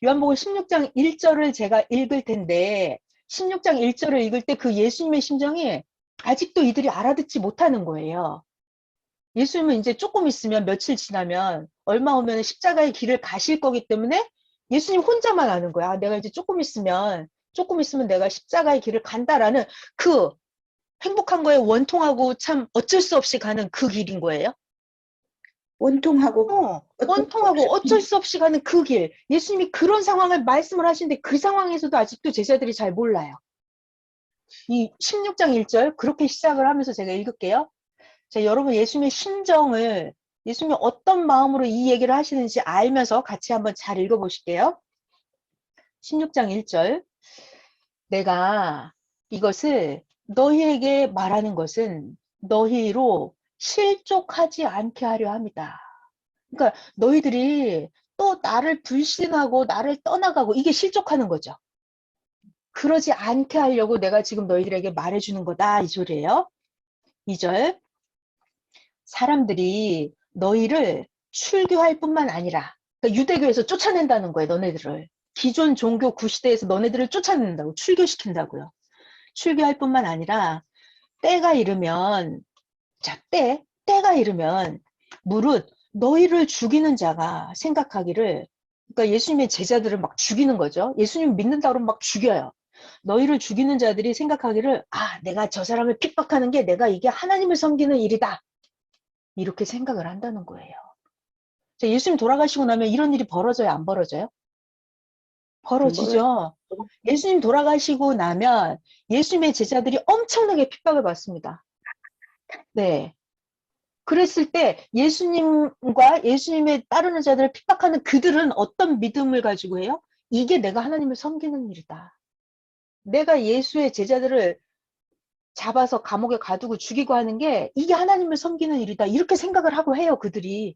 요한복음 16장 1절을 제가 읽을 텐데 16장 1절을 읽을 때 그 예수님의 심정이 아직도 이들이 알아듣지 못하는 거예요. 예수님은 이제 조금 있으면 며칠 지나면 얼마 오면 십자가의 길을 가실 거기 때문에 예수님 혼자만 아는 거야. 내가 이제 조금 있으면 내가 십자가의 길을 간다라는 그 행복한 거에 원통하고 참 어쩔 수 없이 가는 그 길인 거예요. 원통하고 원통하고 어쩔 수 없이 가는 그 길. 예수님이 그런 상황을 말씀을 하시는데 그 상황에서도 아직도 제자들이 잘 몰라요. 이 16장 1절 그렇게 시작을 하면서 제가 읽을게요. 자, 여러분 예수님의 심정을 예수님이 어떤 마음으로 이 얘기를 하시는지 알면서 같이 한번 잘 읽어보실게요. 16장 1절 내가 이것을 너희에게 말하는 것은 너희로 실족하지 않게 하려 합니다. 그러니까 너희들이 또 나를 불신하고 나를 떠나가고 이게 실족하는 거죠. 그러지 않게 하려고 내가 지금 너희들에게 말해주는 거다 이 소리예요. 2절 사람들이 너희를 출교할 뿐만 아니라 그러니까 유대교에서 쫓아낸다는 거예요. 너네들을. 기존 종교 구시대에서 너네들을 쫓아낸다고 출교시킨다고요. 출교할 뿐만 아니라 때가 이르면 자, 때가 이르면 무릇 너희를 죽이는 자가 생각하기를 그러니까 예수님의 제자들을 막 죽이는 거죠. 예수님 믿는다 그러면 막 죽여요. 너희를 죽이는 자들이 생각하기를 아, 내가 저 사람을 핍박하는 게 내가 이게 하나님을 섬기는 일이다. 이렇게 생각을 한다는 거예요. 자, 예수님 돌아가시고 나면 이런 일이 벌어져요? 안 벌어져요? 벌어지죠. 예수님 돌아가시고 나면 예수님의 제자들이 엄청나게 핍박을 받습니다. 네. 그랬을 때 예수님과 예수님의 따르는 자들을 핍박하는 그들은 어떤 믿음을 가지고 해요? 이게 내가 하나님을 섬기는 일이다. 내가 예수의 제자들을 잡아서 감옥에 가두고 죽이고 하는 게 이게 하나님을 섬기는 일이다. 이렇게 생각을 하고 해요, 그들이.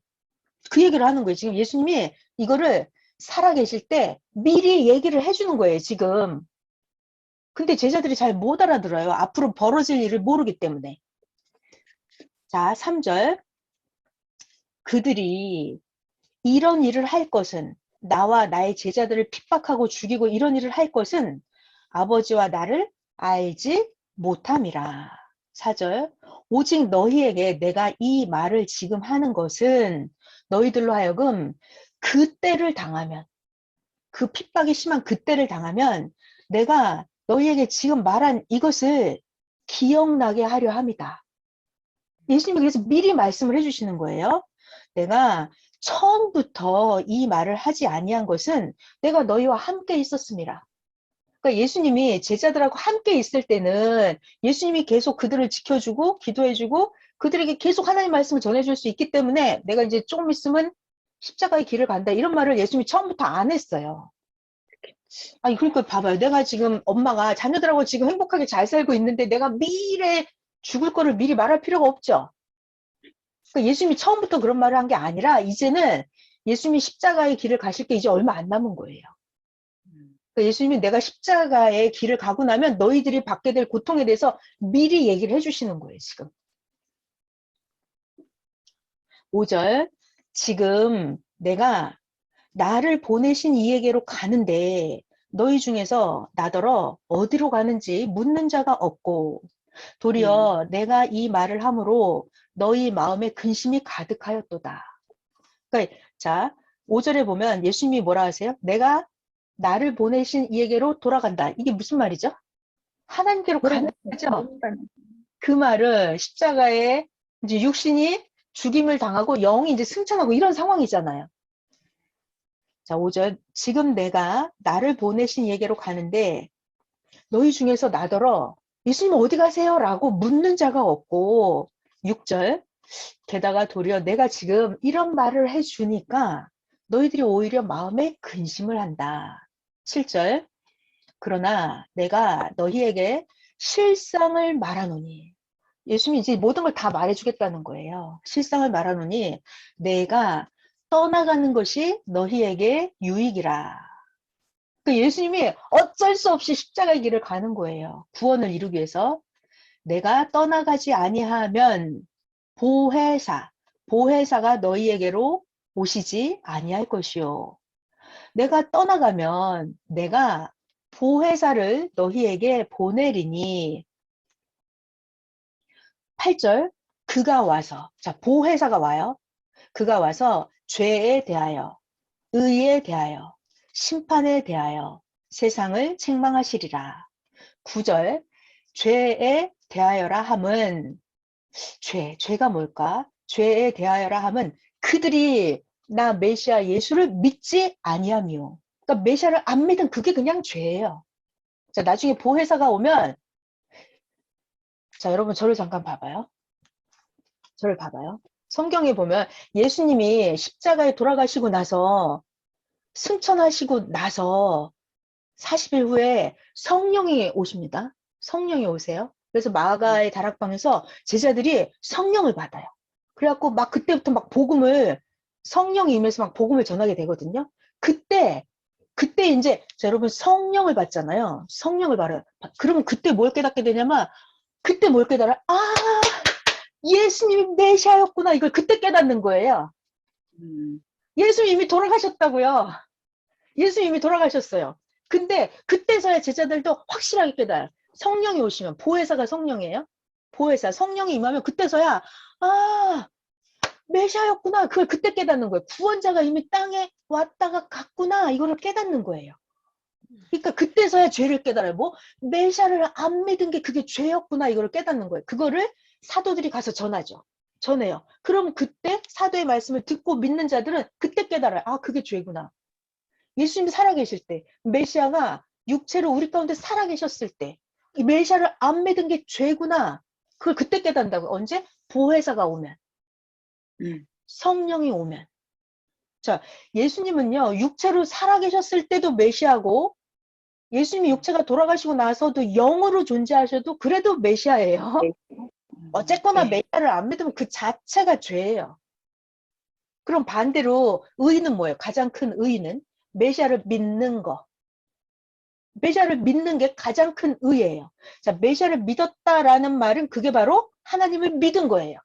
그 얘기를 하는 거예요. 지금 예수님이 이거를 살아계실 때 미리 얘기를 해주는 거예요, 지금. 근데 제자들이 잘 못 알아들어요. 앞으로 벌어질 일을 모르기 때문에. 자, 3절. 그들이 이런 일을 할 것은 나와 나의 제자들을 핍박하고 죽이고 이런 일을 할 것은 아버지와 나를 알지 못함이라. 4절. 오직 너희에게 내가 이 말을 지금 하는 것은 너희들로 하여금 그때를 당하면 그 핍박이 심한 그때를 당하면 내가 너희에게 지금 말한 이것을 기억나게 하려 합니다. 예수님이 그래서 미리 말씀을 해주시는 거예요. 내가 처음부터 이 말을 하지 아니한 것은 내가 너희와 함께 있었습니다. 그러니까 예수님이 제자들하고 함께 있을 때는 예수님이 계속 그들을 지켜주고 기도해주고 그들에게 계속 하나님 말씀을 전해줄 수 있기 때문에 내가 이제 조금 있으면 십자가의 길을 간다 이런 말을 예수님이 처음부터 안 했어요. 아니 그러니까 봐봐요. 내가 지금 엄마가 자녀들하고 지금 행복하게 잘 살고 있는데 내가 미래 죽을 거를 미리 말할 필요가 없죠. 그러니까 예수님이 처음부터 그런 말을 한 게 아니라 이제는 예수님이 십자가의 길을 가실 게 이제 얼마 안 남은 거예요. 그러니까 예수님이 내가 십자가의 길을 가고 나면 너희들이 받게 될 고통에 대해서 미리 얘기를 해주시는 거예요, 지금. 5절. 지금 내가 나를 보내신 이에게로 가는데 너희 중에서 나더러 어디로 가는지 묻는 자가 없고 도리어 내가 이 말을 함으로 너희 마음에 근심이 가득하였도다. 그러니까 자 5절에 보면 예수님이 뭐라 하세요? 내가 나를 보내신 이에게로 돌아간다. 이게 무슨 말이죠? 하나님께로 가는 거죠. 그 말은 십자가에 이제 육신이 죽임을 당하고 영이 이제 승천하고 이런 상황이잖아요. 자, 5절. 지금 내가 나를 보내신 이에게로 가는데 너희 중에서 나더러 예수님 어디 가세요? 라고 묻는 자가 없고 6절. 게다가 도리어 내가 지금 이런 말을 해주니까 너희들이 오히려 마음에 근심을 한다. 7절. 그러나 내가 너희에게 실상을 말하노니 예수님이 이제 모든 걸 다 말해주겠다는 거예요. 실상을 말하노니 내가 떠나가는 것이 너희에게 유익이라. 그 예수님이 어쩔 수 없이 십자가의 길을 가는 거예요. 구원을 이루기 위해서. 내가 떠나가지 아니하면 보혜사가 너희에게로 오시지 아니할 것이요. 내가 떠나가면 내가 보혜사를 너희에게 보내리니 8절 그가 와서 자 보혜사가 와요. 그가 와서 죄에 대하여 의에 대하여 심판에 대하여 세상을 책망하시리라. 9절 죄에 대하여라 함은 죄가 뭘까? 죄에 대하여라 함은 그들이 나 메시아 예수를 믿지 아니하며 그러니까 메시아를 안 믿은 그게 그냥 죄예요. 자 나중에 보혜사가 오면 자 여러분 저를 잠깐 봐봐요. 저를 봐봐요. 성경에 보면 예수님이 십자가에 돌아가시고 나서 승천하시고 나서 40일 후에 성령이 오십니다. 성령이 오세요. 그래서 마가의 다락방에서 제자들이 성령을 받아요. 그래갖고 막 그때부터 막 복음을 성령이 임해서 막 복음을 전하게 되거든요. 그때 이제 자, 여러분 성령을 받잖아요. 성령을 받아요. 그러면 그때 뭘 깨닫게 되냐면 그때 뭘 깨달아? 아 예수님이 메시아였구나 이걸 그때 깨닫는 거예요. 예수님 이미 돌아가셨다고요. 예수님 이미 돌아가셨어요. 근데 그때서야 제자들도 확실하게 깨달아요. 성령이 오시면 보혜사가 성령이에요. 보혜사 성령이 임하면 그때서야 아 메시아였구나 그걸 그때 깨닫는 거예요. 구원자가 이미 땅에 왔다가 갔구나 이거를 깨닫는 거예요. 그러니까 그때서야 죄를 깨달아요. 뭐 메시아를 안 믿은 게 그게 죄였구나 이거를 깨닫는 거예요. 그거를 사도들이 가서 전하죠. 전해요. 그럼 그때 사도의 말씀을 듣고 믿는 자들은 그때 깨달아요. 아 그게 죄구나. 예수님이 살아계실 때 메시아가 육체로 우리 가운데 살아계셨을 때 이 메시아를 안 믿은 게 죄구나. 그걸 그때 깨닫는다고. 언제? 보혜사가 오면. 성령이 오면. 자, 예수님은요. 육체로 살아계셨을 때도 메시아고 예수님이 육체가 돌아가시고 나서도 영으로 존재하셔도 그래도 메시아예요. 어쨌거나 메시아를 안 믿으면 그 자체가 죄예요. 그럼 반대로 의는 뭐예요? 가장 큰 의는 메시아를 믿는 거. 메시아를 믿는 게 가장 큰 의예요. 자, 메시아를 믿었다라는 말은 그게 바로 하나님을 믿은 거예요.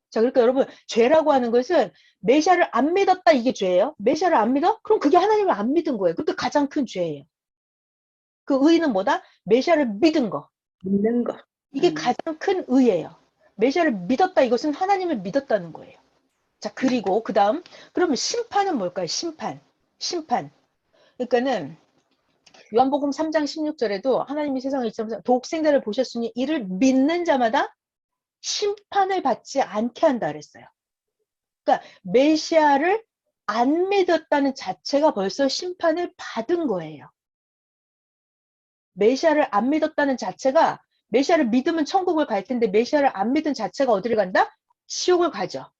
자, 그러니까 여러분 죄라고 하는 것은 메시아를 안 믿었다 이게 죄예요. 메시아를 안 믿어? 그럼 그게 하나님을 안 믿은 거예요. 그게 가장 큰 죄예요. 그 의는 뭐다? 메시아를 믿은 거. 믿는 거. 이게 가장 큰 의예요. 메시아를 믿었다 이것은 하나님을 믿었다는 거예요. 자, 그리고 그 다음 그러면 심판은 뭘까요? 심판. 그러니까는 요한복음 3장 16절에도 하나님이 세상을 이처럼 독생자를 보셨으니 이를 믿는 자마다 심판을 받지 않게 한다 그랬어요. 그러니까 메시아를 안 믿었다는 자체가 벌써 심판을 받은 거예요. 메시아를 안 믿었다는 자체가 메시아를 믿으면 천국을 갈 텐데 메시아를 안 믿은 자체가 어디를 간다? 지옥을 가죠.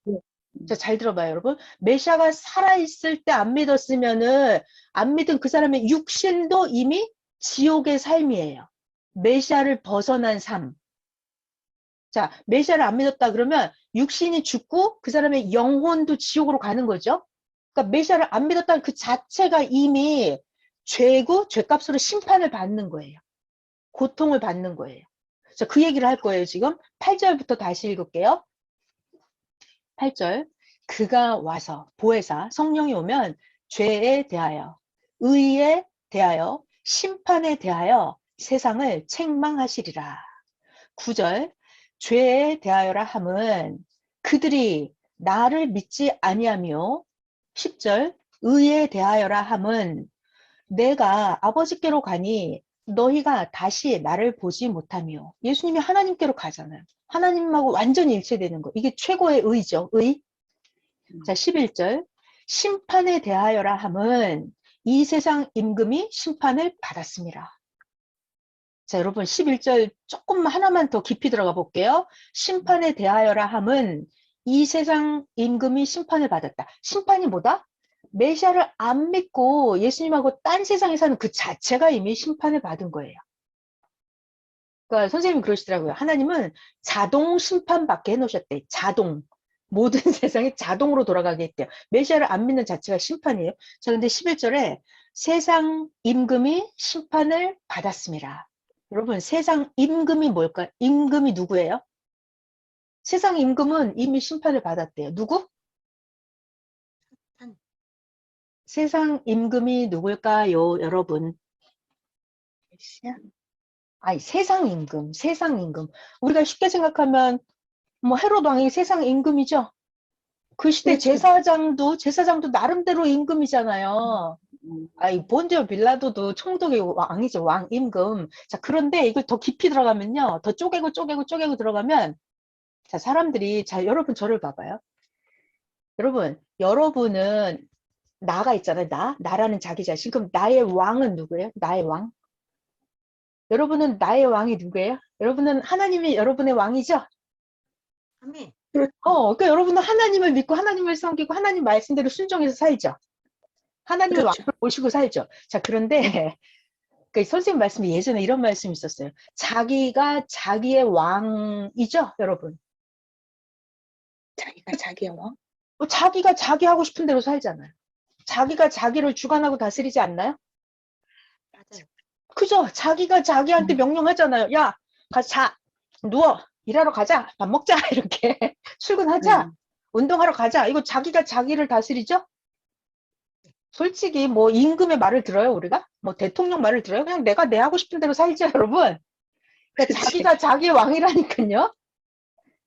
자, 잘 들어봐요, 여러분. 메시아가 살아있을 때 안 믿었으면은 안 믿은 그 사람의 육신도 이미 지옥의 삶이에요. 메시아를 벗어난 삶. 자, 메시아를 안 믿었다 그러면 육신이 죽고 그 사람의 영혼도 지옥으로 가는 거죠. 그러니까 메시아를 안 믿었다는 그 자체가 이미 죄고 죄값으로 심판을 받는 거예요. 고통을 받는 거예요. 자, 그 얘기를 할 거예요, 지금. 8절부터 다시 읽을게요. 8절. 그가 와서 보혜사 성령이 오면 죄에 대하여 의에 대하여 심판에 대하여 세상을 책망하시리라. 9절. 죄에 대하여라 함은 그들이 나를 믿지 아니하며 10절. 의에 대하여라 함은 내가 아버지께로 가니 너희가 다시 나를 보지 못하며 예수님이 하나님께로 가잖아요. 하나님하고 완전히 일체되는 거. 이게 최고의 의죠. 의. 자, 11절. 심판에 대하여라 함은 이 세상 임금이 심판을 받았습니다. 자, 여러분 11절 조금 하나만 더 깊이 들어가 볼게요. 심판에 대하여라 함은 이 세상 임금이 심판을 받았다. 심판이 뭐다? 메시아를 안 믿고 예수님하고 딴 세상에 사는 그 자체가 이미 심판을 받은 거예요. 그러니까 선생님이 그러시더라고요. 하나님은 자동 심판받게 해놓으셨대. 자동. 모든 세상이 자동으로 돌아가게 했대요. 메시아를 안 믿는 자체가 심판이에요. 자, 근데 11절에 세상 임금이 심판을 받았습니다. 여러분, 세상 임금이 뭘까요? 임금이 누구예요? 세상 임금은 이미 심판을 받았대요. 누구? 세상 임금이 누굴까요, 여러분? 메시아? 아니, 세상 임금, 세상 임금. 우리가 쉽게 생각하면 뭐 헤롯 왕이 세상 임금이죠. 그 시대 그렇죠. 제사장도 나름대로 임금이잖아요. 음. 아이, 본디오 빌라도도 총독의 왕이죠, 왕 임금. 자, 그런데 이걸 더 깊이 들어가면요, 더 쪼개고 들어가면, 자, 사람들이, 자, 여러분 저를 봐봐요. 여러분은 나가 있잖아요, 나라는 자기 자신. 그럼 나의 왕은 누구예요? 나의 왕? 여러분은 나의 왕이 누구예요? 여러분은 하나님이 여러분의 왕이죠? 아멘. 그러니까 여러분은 하나님을 믿고 하나님을 섬기고 하나님 말씀대로 순종해서 살죠. 하나님의 그렇죠. 왕을 모시고 살죠. 자, 그런데 그 선생님 말씀이 예전에 이런 말씀이 있었어요. 자기가 자기의 왕이죠, 여러분. 자기가 자기의 왕? 자기가 자기 하고 싶은 대로 살잖아요. 자기가 자기를 주관하고 다스리지 않나요? 맞아요. 그죠? 자기가 자기한테 명령하잖아요. 야, 자, 누워. 일하러 가자. 밥 먹자. 이렇게. 출근하자. 운동하러 가자. 이거 자기가 자기를 다스리죠? 솔직히 뭐 임금의 말을 들어요, 우리가? 뭐 대통령 말을 들어요? 그냥 내가 내 하고 싶은 대로 살죠, 여러분. 그러니까 그치. 자기가 자기의 왕이라니까요.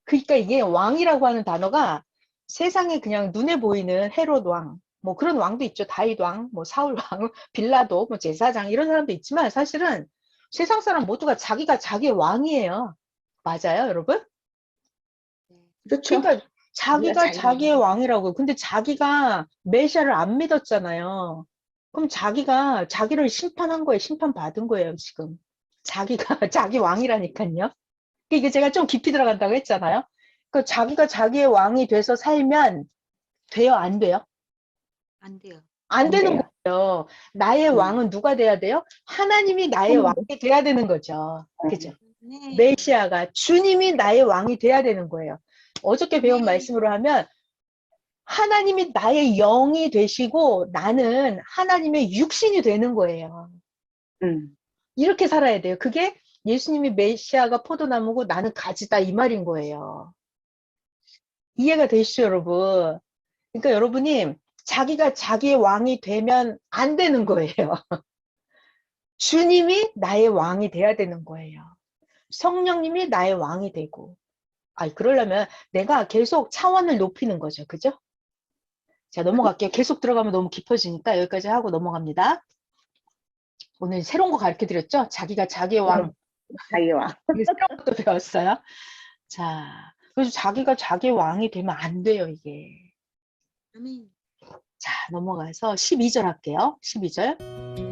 그러니까 이게 왕이라고 하는 단어가 세상에 그냥 눈에 보이는 헤롯 왕, 뭐 그런 왕도 있죠. 다윗 왕, 뭐 사울 왕, 빌라도, 뭐 제사장 이런 사람도 있지만 사실은 세상 사람 모두가 자기가 자기의 왕이에요. 맞아요, 여러분? 그렇죠. 그러니까 우리가 자기가 자기가 자기의 왕이라고. 근데 자기가 메시아를 안 믿었잖아요. 그럼 자기가 자기를 심판한 거예요. 심판받은 거예요, 지금. 자기가 자기 왕이라니까요. 이게 제가 좀 깊이 들어간다고 했잖아요. 그 자기가 자기의 왕이 돼서 살면 돼요, 안 돼요? 안 돼요. 안 되는 거예요. 나의 왕은 누가 돼야 돼요? 하나님이 나의 왕이 돼야 되는 거죠. 그죠? 네. 메시아가 주님이 나의 왕이 돼야 되는 거예요. 어저께 배운 네. 말씀으로 하면 하나님이 나의 영이 되시고 나는 하나님의 육신이 되는 거예요. 이렇게 살아야 돼요. 그게 예수님이 메시아가 포도나무고 나는 가지다 이 말인 거예요. 이해가 되시죠, 여러분? 그러니까 여러분이 자기가 자기의 왕이 되면 안 되는 거예요. 주님이 나의 왕이 돼야 되는 거예요. 성령님이 나의 왕이 되고. 그러려면 내가 계속 차원을 높이는 거죠. 그죠? 자, 넘어갈게요. 계속 들어가면 너무 깊어지니까 여기까지 하고 넘어갑니다. 오늘 새로운 거 가르쳐 드렸죠? 자기가 자기의 왕. 자기의 왕. 이게 새로운 것도 배웠어요. 자, 그래서 자기가 자기의 왕이 되면 안 돼요, 이게. 아멘. 자, 넘어가서 12절 할게요. 12절.